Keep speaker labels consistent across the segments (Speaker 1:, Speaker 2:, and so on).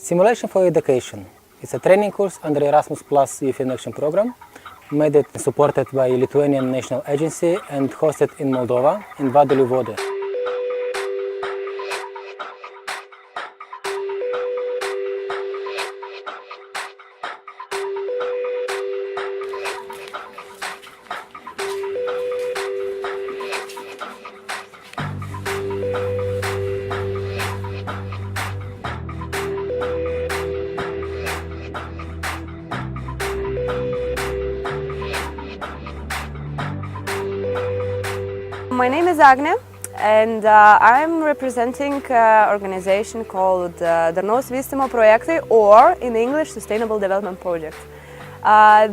Speaker 1: Simulation for Education. It's a training course under Erasmus Plus Youth in Action program, made it supported by Lithuanian National Agency and hosted in Moldova, in Vadelių Vode.
Speaker 2: My name is Agne, and I'm representing an organization called Darnaus vystymo projektai, or in English, Sustainable Development Project.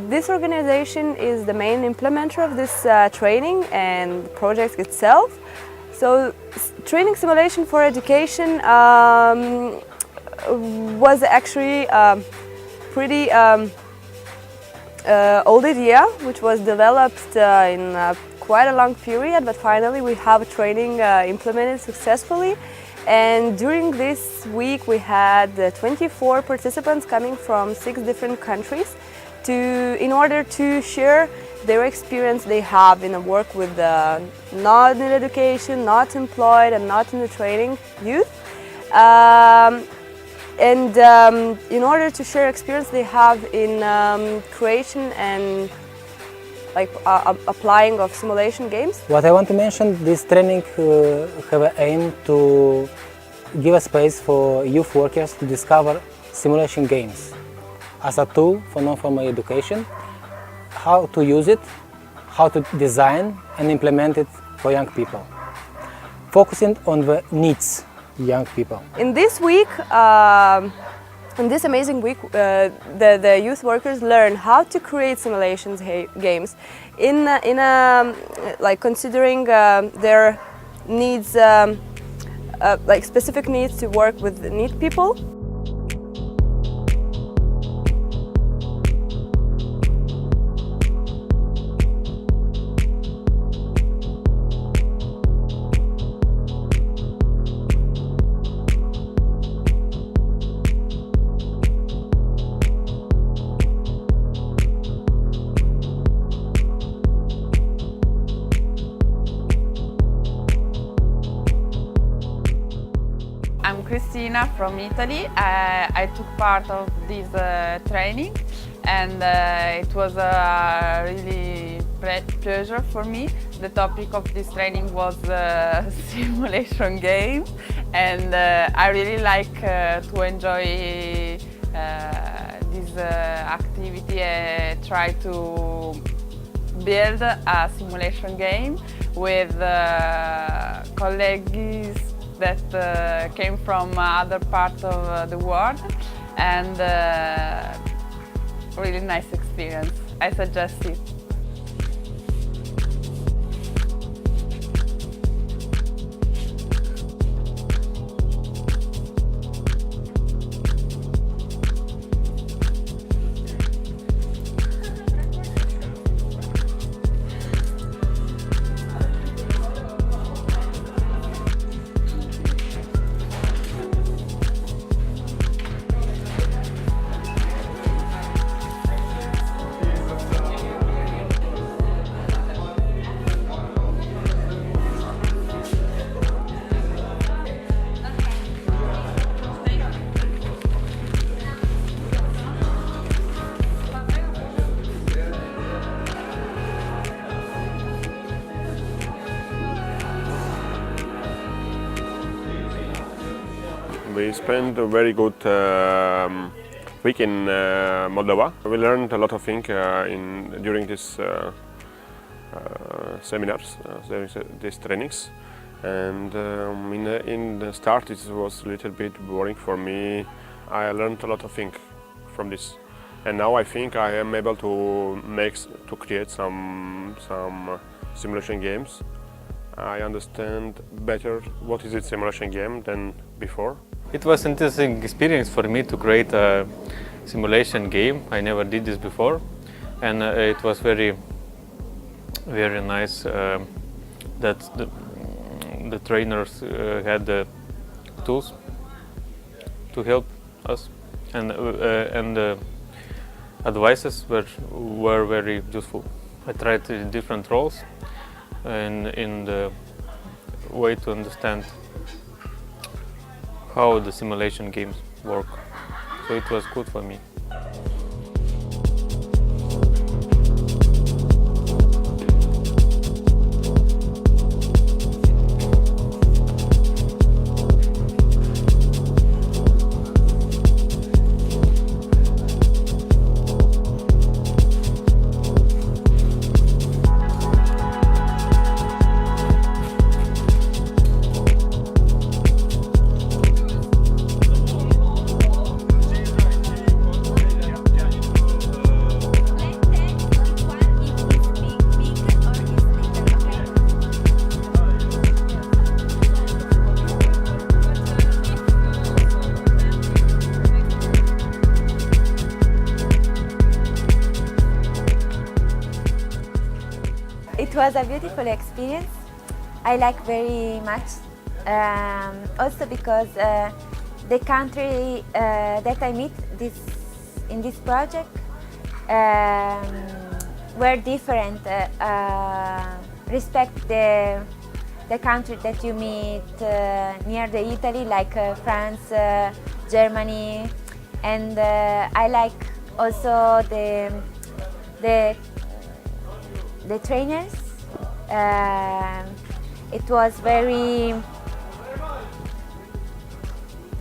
Speaker 2: This organization is the main implementer of this training and project itself. So, training simulation for education was actually a pretty old idea, which was developed in quite a long period, but finally we have training implemented successfully. And during this week we had 24 participants coming from 6 different countries in order to share their experience they have in a work with not in education, not employed and not in the training youth. In order to share experience they have in creation and applying of simulation games.
Speaker 1: What I want to mention, this training have an aim to give a space for youth workers to discover simulation games as a tool for non-formal education, how to use it, how to design and implement it for young people, focusing on the needs young people.
Speaker 2: In this week, in this amazing week, the youth workers learn how to create simulations games in considering their needs, specific needs to work with NEET people.
Speaker 3: I'm Cristina from Italy. I took part of this training, and it was a really pleasure for me. The topic of this training was simulation games, and I really like to enjoy this activity and try to build a simulation game with colleagues that came from other parts of the world, and really nice experience. I suggest it.
Speaker 4: We spent a very good week in Moldova. We learned a lot of things during these seminars, these trainings. And in the start it was a little bit boring for me. I learned a lot of things from this. And now I think I am able to create some simulation games. I understand better what is a simulation game than before.
Speaker 5: It was an interesting experience for me to create a simulation game. I never did this before, and it was very nice that the trainers had the tools to help us. and the advices were very useful. I tried different roles in the way to understand how the simulation games work. So it was good for me.
Speaker 6: It was a beautiful experience. I like very much. Also because the country that I meet in this project were different. Respect the country that you meet near the Italy, like France, Germany, and I like also the trainers. It was very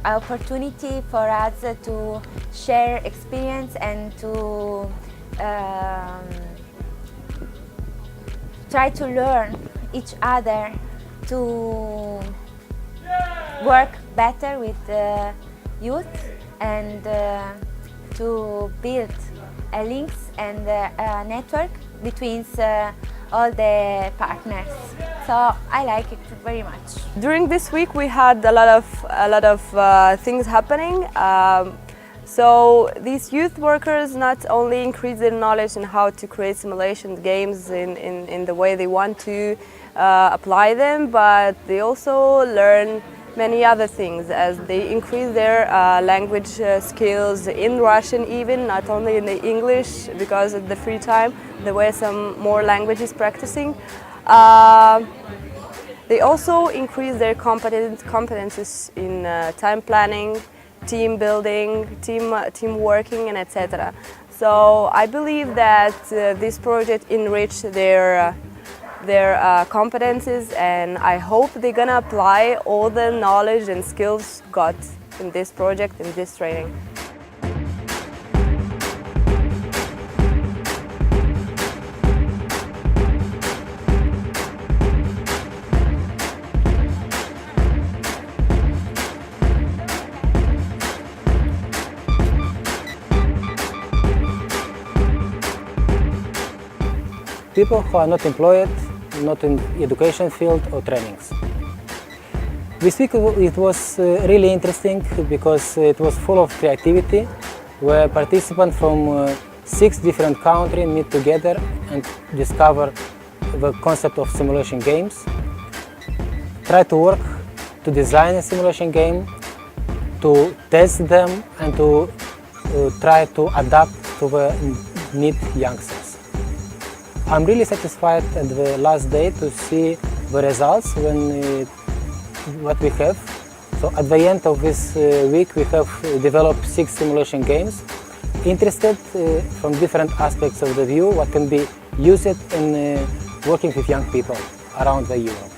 Speaker 6: opportunity for us to share experience and to try to learn each other to work better with youth and to build links and a network between all the partners. So I like it very much.
Speaker 2: During this week we had a lot of things happening. So these youth workers not only increase their knowledge in how to create simulation games in the way they want to apply them, but they also learn many other things as they increase their language skills in Russian even, not only in the English, because of the free time there were some more languages practicing. They also increase their competences in time planning, team building, team working, and etc. So I believe that this project enriched their competences, and I hope they're gonna apply all the knowledge and skills got in this project, in this training.
Speaker 1: People who are not employed, not in education field or trainings. This week it was really interesting because it was full of creativity, where participants from 6 different countries meet together and discover the concept of simulation games, try to work to design a simulation game, to test them and to try to adapt to the need youngsters. I'm really satisfied at the last day to see the results what we have. So at the end of this week we have developed 6 simulation games, interested from different aspects of the view what can be used in working with young people around the Europe.